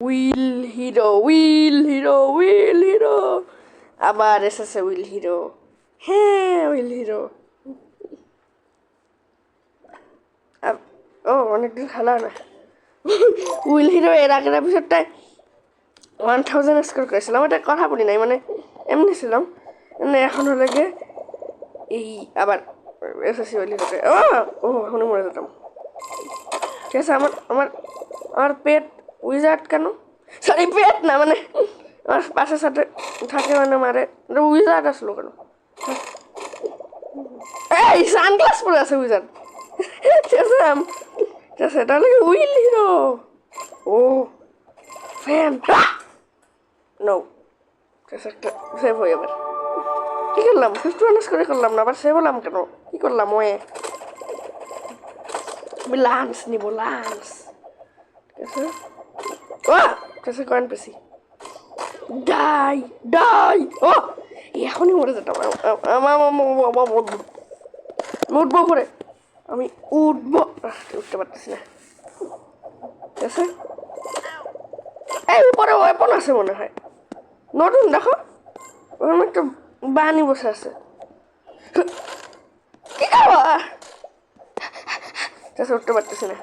Will hero will hero will hero আবার এসেছে will hero হ্যাঁ উইল হিরো ও অনেকদিন খেলা না উইল হিরো এর আগের এপিসোডটায় 1000 স্কোর করেছিলাম এটা কথা বলি নাই মানে এমনি ছিলাম মানে এখন হলে গিয়ে এই আবার এসেছি উইল হিরোতে ও এখনই মরে যেতাম ঠিক আছে আমার আমার আমার পেট উইজার্ড কেন সরি পেট না মানে আমার পাশের সাথে থাকে মানে মারে উইজার্ড আসলো কেন এই সানগ্লাস পরে আছে উইজার্ড ঠিক আছে তাহলে উইল হিরো ও ফ্যান নো ঠিক আছে একটা সেভ হয়ে যাবে কি করলাম 51 করে করলাম না আবার সেভ হলাম কেন কি করলাম ওয়ে লান্স নিব লান্স ঠিক আছে ও ঠিক আছে কয়েন পেছি ডাই ডাই ও এখনই মরে যেতাম উঠবো করে আমি উঠবো উঠতে পারতেছি না ঠিক আছে এই উপরে ওয়েপন আছে মনে হয় নতুন দেখো ওরকম একটা বানি বসে আছে কি করবো ঠিক আছে উঠতে পারতেছি না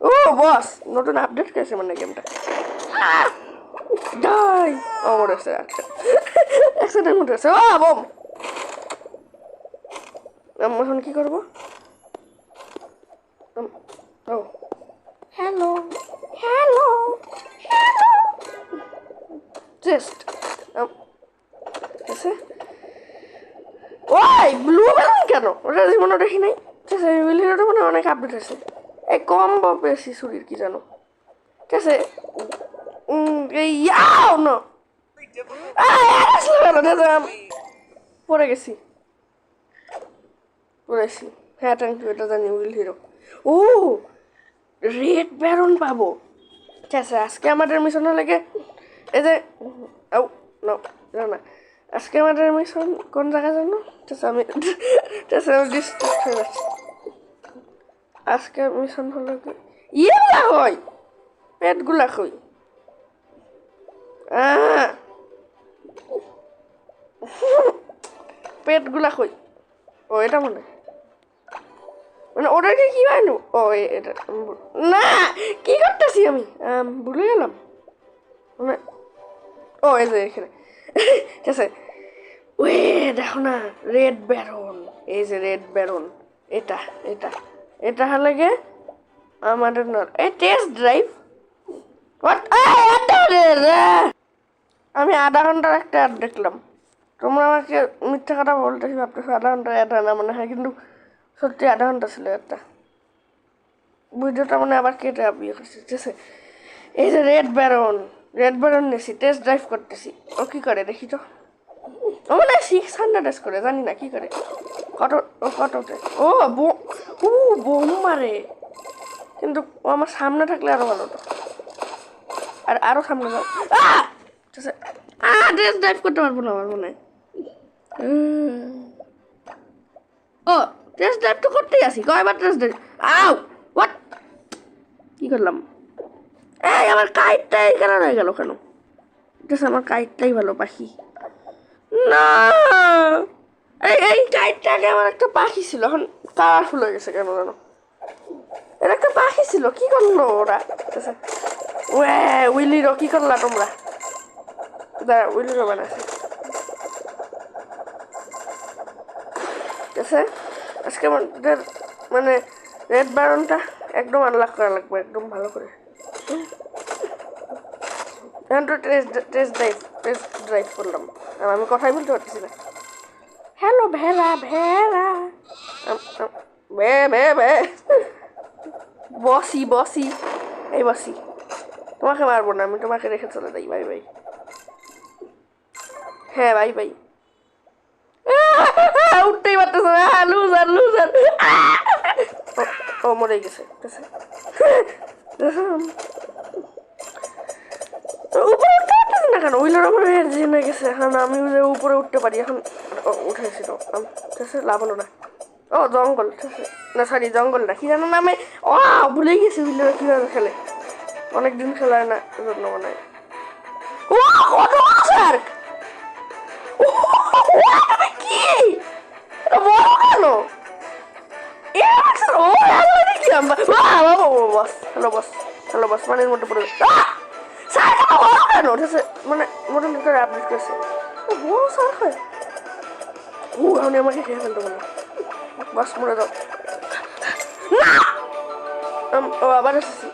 ও বস নতুন আপডেট করেছে মানে গেমটা ডাই ও মরে আছে আচ্ছা অ্যাক্সিডেন্ট মরে আছে ও বম এখন কি করবো ও হ্যালো হ্যালো হ্যালো জাস্ট আছে ওই ব্লু বেলুন কেন ওটা জীবনে দেখি নাই ঠিক আছে উইল হিরোটা মানে অনেক আপডেট আছে এই কম বেশি শরীর কি জানো ঠিক আছে ইয়াও না পড়ে গেছি পড়েছি হ্যাঁ থ্যাংক ইউ এটা জানি উইল হিরো ও রেড ব্যারন পাবো ঠিক আছে আজকে আমাদের মিশন লাগে এই যে ও না না আজকে আমাদের মিশন কোন জায়গা জানো ঠিক আছে আমি ডিস্ট্রাক্ট হয়ে যাচ্ছি আজকে মিশন হলো কি ইয়েগুলা হয় পেটগুলা কই পেটগুলা কই ও এটা মনে মানে ওটাকে কি হয় ও এটা না কি করতেছি আমি ভুলে গেলাম মানে ও এই যে এখানে ঠিক আছে ওয়ে দেখো না রেড ব্যারন এই যে রেড ব্যারন এটা এটা এটা হলে গে আমাদের এই টেস্ট ড্রাইভ আমি আধা ঘন্টার একটা অ্যাড দেখলাম তোমরা আমাকে মিথ্যা কথা বলতেছি ভাবতেছো আধা ঘন্টার অ্যাড হয় না মনে হয় কিন্তু সত্যি আধা ঘন্টা ছিল একটা ভিডিওটা মানে আবার কেটে বিয়ে করছি ঠিক আছে এই যে রেড ব্যারন নিয়েছি টেস্ট ড্রাইভ করতেছি ও কি করে দেখি তো ও মানে 600 করে জানি না কি করে কততে ও বোম মারে কিন্তু ও আমার সামনে থাকলে আরো ভালো হতো আর আরো সামনে যাও ঠিক আছে টেস্ট ড্রাইভ করতে পারবো না আমার মনে হয় ও টেস্ট ড্রাইভ তো করতেই আসি কয়বার টেস্ট ড্রাইভ হোয়াট কি করলাম এই আমার কাইটটাই কেন রয়ে গেল কেন ঠিক আছে আমার কাইটটাই ভালো পাখি না এই কাইটটাকে আমার একটা পাখি ছিল এখন কালারফুল হয়ে গেছে কেন জানো এটা একটা পাখি ছিল কি করলো ওরা ঠিক আছে উইলিরো কি করলা তোমরা দাঁড়া উইলিরো বানাচ্ছি ঠিক আছে আজকে আমাদের মানে রেড ব্যারনটা একদম আনলক করা লাগবে একদম ভালো করে এখন তো টেস্ট ড্রাইভ করলাম আমি কথাই বলতে পারতেছি না হ্যালো ভেড়া ভেড়া বে বে বে বসি এই বসি তোমাকে মারবো না আমি তোমাকে রেখে চলে যাই বাই বাই হ্যাঁ বাই বাই উঠতেই পারতেছে না লুজার ও মরে গেছে ঠিক আছে উপরে উঠতে পারতেছি না কেন উইলের উপরে জেনে গেছে এখন আমি উপরে উঠতে পারি এখন উঠেছিল ঠিক আছে লাভ হলো না ও জঙ্গল ঠিক আছে না সরি জঙ্গল না কি জানো না আমি ভুলেই গেছি উইলের কীভাবে খেলে অনেকদিন খেলায় না এজন্য মনে হয়। ও কত স্যার কি বড় কেন ও দেখলাম boss hello boss hello boss পানির মধ্যে পড়ে স্যার বড় কেন উঠেছে মানে মোটামুটি করে আপডেট করেছে বড় স্যার হয় ও আমি আমাকে খেয়ে ফেলতে বলো বস মরে যাও না ও আবার এসেছি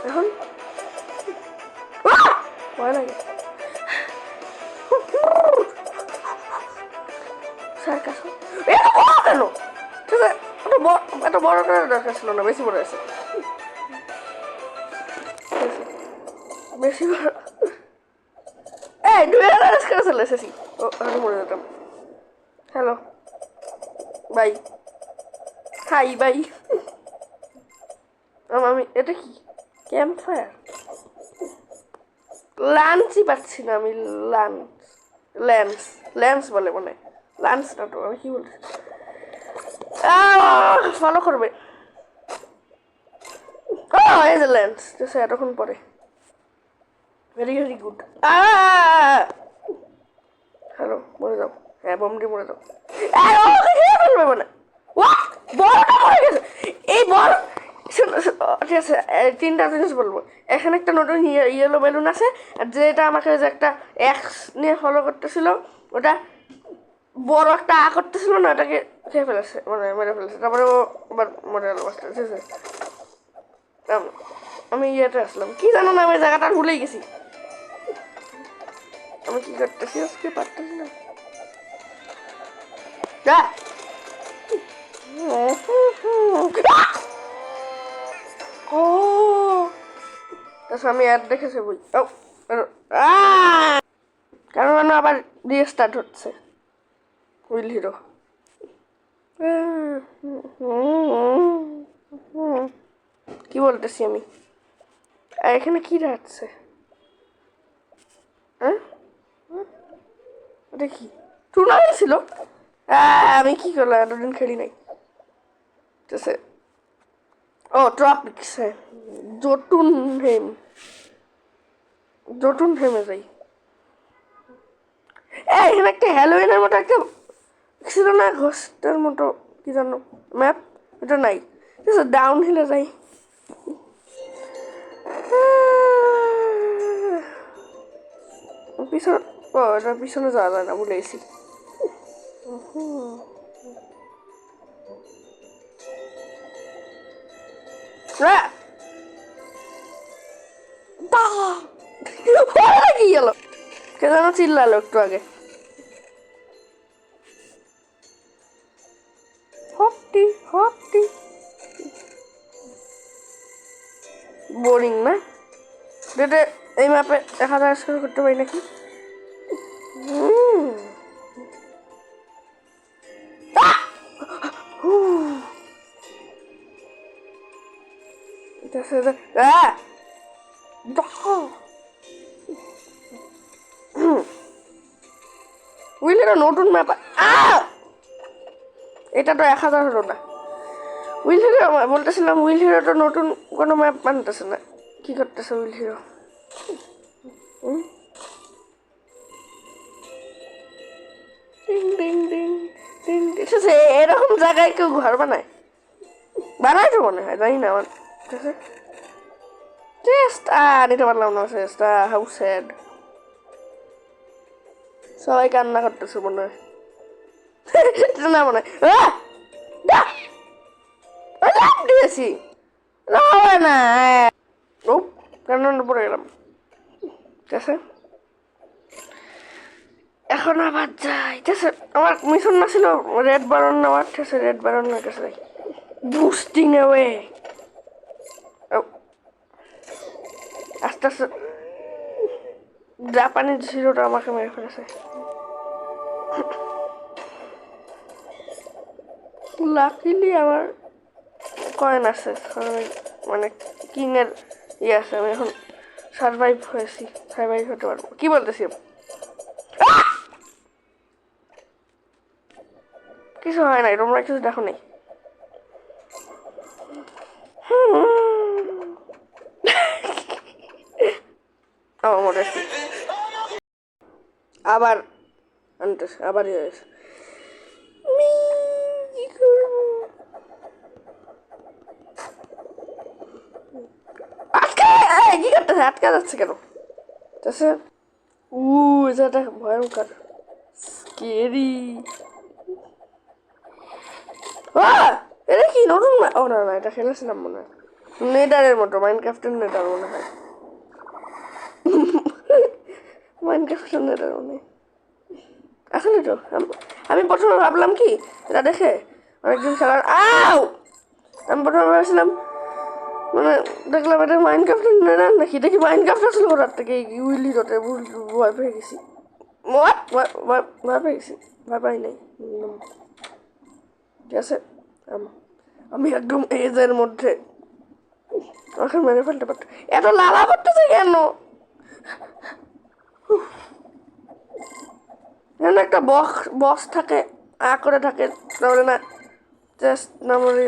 এখন ভয় লাগে স্যার কাছে এটা বড় কেন ঠিক আছে এত বড় করার দরকার ছিল না বেশি বড় আছে বেশি বড় এই ডুয়েল রেস করে চলে এসেছি ও আমি মরে যেতাম হ্যালো বাই হাই বাই আমি এটা কি ক্যাম্প ফায়ার লাঞ্চই পাচ্ছি না আমি লাঞ্চ ল্যান্স ল্যান্স বলে মনে লাঞ্চ না তো আমি কি বলছি ফলো করবে এই যে ল্যান্স এতক্ষণ পরে ভেরি ভেরি গুড হ্যালো মরে যাও হ্যাঁ বমটি মরে যাও ফেলবে মানে বড়টা মরে গেছে এই বড় ঠিক আছে তিনটা জিনিস বলবো এখানে একটা নতুন ইয়েলো বেলুন আছে আর যেটা আমাকে যে একটা এক্স নিয়ে ফলো করতেছিল ওটা বড় একটা করতেছিল না ওটাকে খেয়ে ফেলেছে মানে মেরে ফেলেছে তারপরে ও আবার মরে গেল বাসটা ঠিক আছে আমি ইয়েতে আসলাম কি জানো না আমি জায়গাটা ভুলেই গেছি আমি কি করতেছি আজকে পারতেছি না ও তারপর আমি অ্যাড দেখেছি বই ও কারণ আবার দিয়ে স্টার্ট হচ্ছে উইল হিরো কি বলতেছি আমি আর এখানে কি রাখছে হ্যাঁ ওটা কি টুর্নামেন্ট ছিল আমি কি করলাম এতদিন খেলি নাই ঠিক আছে ও ট্রপিক্স হ্যাঁ জটুন হেমে যাই এখানে একটা হ্যালোউইনের মতো একটা ছিল না ঘোষটার মতো কি জানো ম্যাপ এটা নাই ঠিক আছে ডাউন হিলে যাই পিছনে ও এটা পিছনে যাওয়া যায় না ভুলে গেছি কি গেল কে যেন চিল্লালো একটু আগে হপটি হপটি বোরিং না যেটা এই ম্যাপে 1000 স্কোর করতে পারি নাকি উইলের নতুন ম্যাপ এটা তো 1000 হলো না উইল হিরো বলতেছিলাম উইল হিরো তো নতুন কোনো ম্যাপ বানতেছে না কি করতেছে উইল হিরো এরকম জায়গায় কেউ ঘর বানায় বানায় তো মনে হয় জানি না আমার নিতে পারলাম না চেষ্টা হাউ স্যাড সবাই কান্না করতেছে মনে হয় না মনে হয় দিয়েছি না ও কেন পড়ে গেলাম ঠিক আছে এখন আবার যাই ঠিক আছে আমার মিশন না ছিল রেড বারন নেওয়ার ঠিক আছে রেড বারনের কাছে যাই বুস্টিং অ্যাওয়ে আস্তে আস্তে জাপানিজ হিরোটা আমাকে মেরে ফেলেছে লাকিলি আমার কয়েন আছে মানে কিং এর ইয়ে আছে আমি এখন সার্ভাইভ হতে পারবো কি বলতেছি কিছু হয় নাই তোমরা কিছু দেখো নাই আমার মনে আছে আবার আনতেছে আবার হয়েছে কি করবো আটকা কি করতেছে আটকা যাচ্ছে কেন তাছে এটা ভয়ঙ্কর স্কেরি এটা কি নতুন ও না না এটা খেলেছিলাম মনে হয় নেদারের মতো মাইনক্রাফটের নেদার মনে হয় মাইনক্রাফটের নেদার মনে হয় আসলে তো আমি প্রথমে ভাবলাম কি এটা দেখে অনেকদিন খেলার আমি প্রথমে ভেবেছিলাম মানে দেখলাম এটা মাইনক্রাফটের নেদার নাকি দেখি মাইনক্রাফট আসলে ওটার থেকে উইলি রতে ভয় পেয়ে গেছি ভয় পেয়ে গেছি ভয় পাই নাই ঠিক আছে আমি একদম এজের মধ্যে আমাকে মেরে ফেলতে পারত এত লালা করতেছে কেন এখানে একটা বক্স থাকে করে থাকে তাহলে না জাস্ট নামলে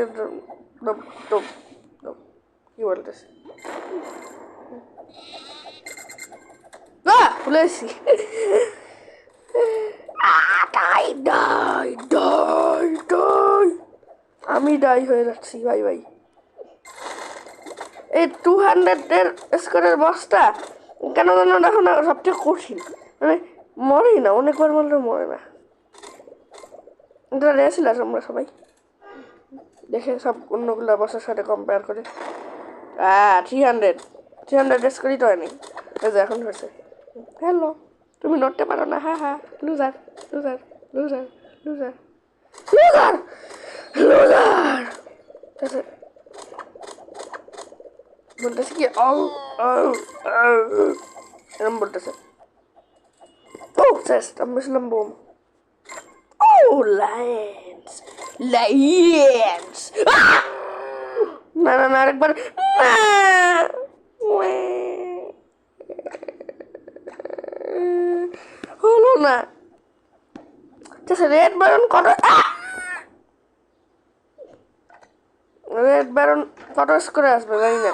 কি বলতেছে ভুলেছি আমি ডাই হয়ে যাচ্ছি ভাই ভাই এই 200-এর স্কোরের বক্সটা কেন যেন দেখো না সবচেয়ে কঠিন মানে মরেই না অনেকবার মরলেও মরে না এটা রেছিল আমরা সবাই দেখে সব অন্যগুলো বছর সাথে কম্পেয়ার করে 300 স্কোরই তো হয়নি এই যে এখন হয়েছে হ্যালো তুমি নড়তে পারো না হ্যাঁ loser loser loser loser loser loser বলতেছে কি এরম বলতেছে শেষ আমি বলছিলাম বোম লায়ন্স লায়ন্স না না না আরেকবার হলো না ঠিক আছে রেড ব্যারন কত করে আসবে জানি না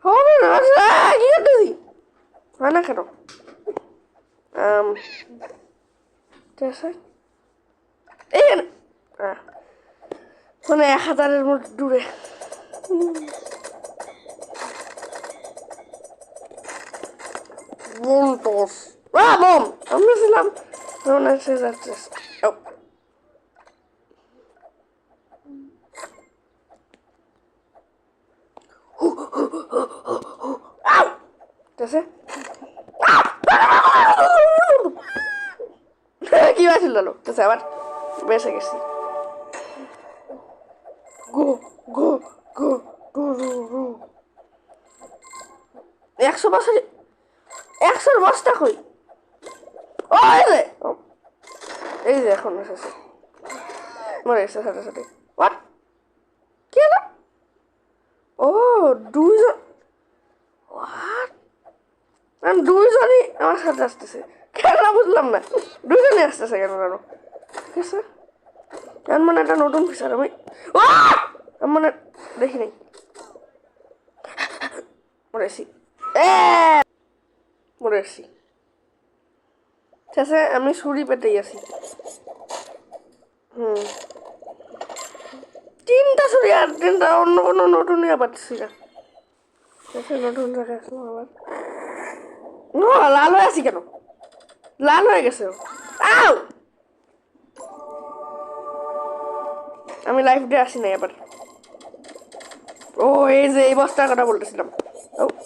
হবে না কি করতেছি হয় না কেন ঠিক আছে মানে 1000-এর মধ্যে দূরে বলতোস বম আমি ছিলাম মনে হচ্ছে যাচ্ছে কি বাছিল আবার বেসে গেছি গো গো গো গো গো 100 বছর 100-এর বস্তা কই এই যে এখন এসেছে মরে এসেছে সাথে সাথে হোয়াট কি হলো দুইজন হোয়াট আমি দুইজনই আমার সাথে আসতেছে কেন বুঝলাম না দুইজনই আসতেছে কেন ঠিক আছে এমন মানে একটা নতুন ফিচার আমি মানে দেখি নাই মরে এসছি মরে এসছি ঠিক আছে আমি ছুরি পেতেই আছি 3টা ছুরি আর 3টা অন্য কোনো নতুন ইয়ে পাচ্ছি না নতুন জায়গায় আসলাম আবার লাল হয়ে আছি কেন লাল হয়ে গেছে আমি লাইফ দিয়ে আসি নাই আবার এই যে এই বস্তার কথা বলতেছিলাম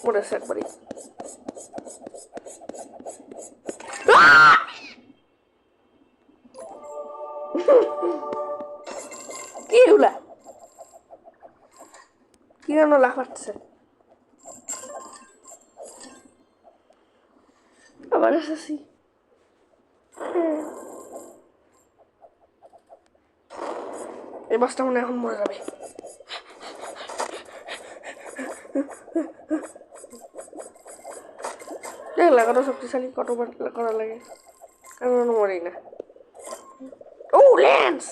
মনে আছে একবারই কি এগুলা কি যেন লাফাচ্ছে আবার এসেছি এই বাসটা মনে এখন মরে যাবে দেখলা কত শক্তিশালী কতবার করা লাগে কারণ মরেই না ল্যান্স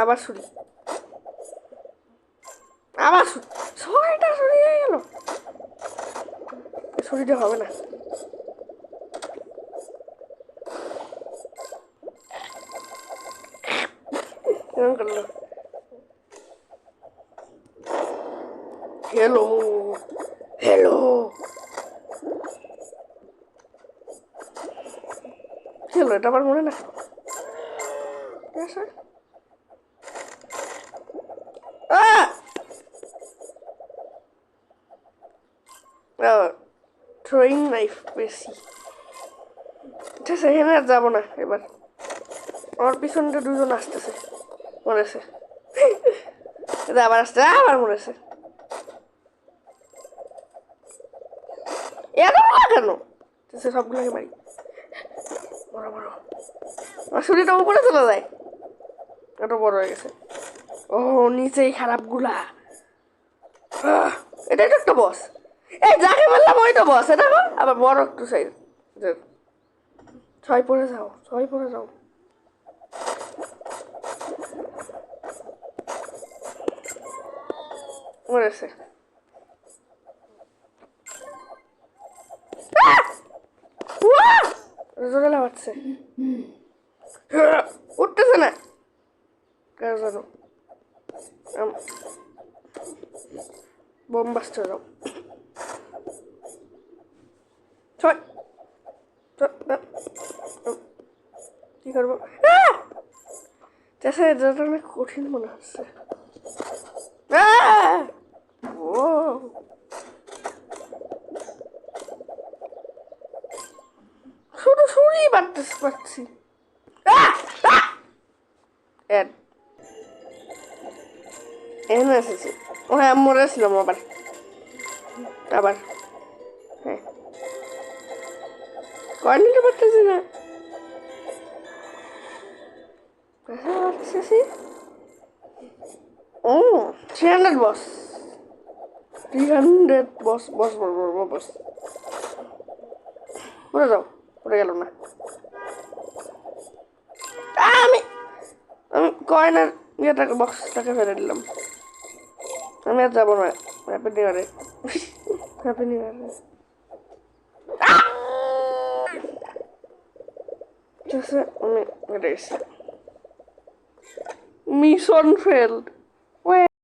আবার ছুরি 6টা ছুরি হয়ে গেল ছুরিটা হবে না। কেমন করলো? হ্যালো হ্যালো হ্যালো, এটা আমার মনে না। থ্রোয়িং নাইফ বেশি। ঠিক আছে, এখানে আর যাবো না এবার। আমার পিছনটা দুজন আসতেছে, মরেছে। আবার আসছে, আবার মরেছে। এত বড় কেন? সবগুলোকে মারি। বড় বড় আমার শরীরটা উপরে চলে যায়, এত বড় হয়ে গেছে। ও নিচেই খারাপগুলা। এটা তো একটা বস। এই যাকে বললাম ওই তো বস। এটা আবার বড় একটু সাইজ। ছয় পরে যাও, ছয় পরে যাও। মরেছে। জোরে লাগাচ্ছে, উঠতেছে না কেন জানো। বোম বাস্ট হয়ে যাও। ছয় কি করবো? এটা অনেক কঠিন মনে হচ্ছে। ও শুধু শুনেই পাচ্ছি। এখানে এসেছি। ও হ্যাঁ, মরেছিলাম আবার। আবার হ্যাঁ, কয়েন নিতে পারতেছি না। ও 300 বস, 300 বস বস বস বস বস। পড়ে যাও, পড়ে গেল না। আমি আমি কয়েনের ইয়েটাকে বক্সটাকে ফেলে দিলাম। আমি আর যাবো না। হ্যাপি নিউ ইয়ারে, হ্যাপি নিউ ইয়ারে। ঠিক আছে, আমি হেরে গেছি। Mission failed.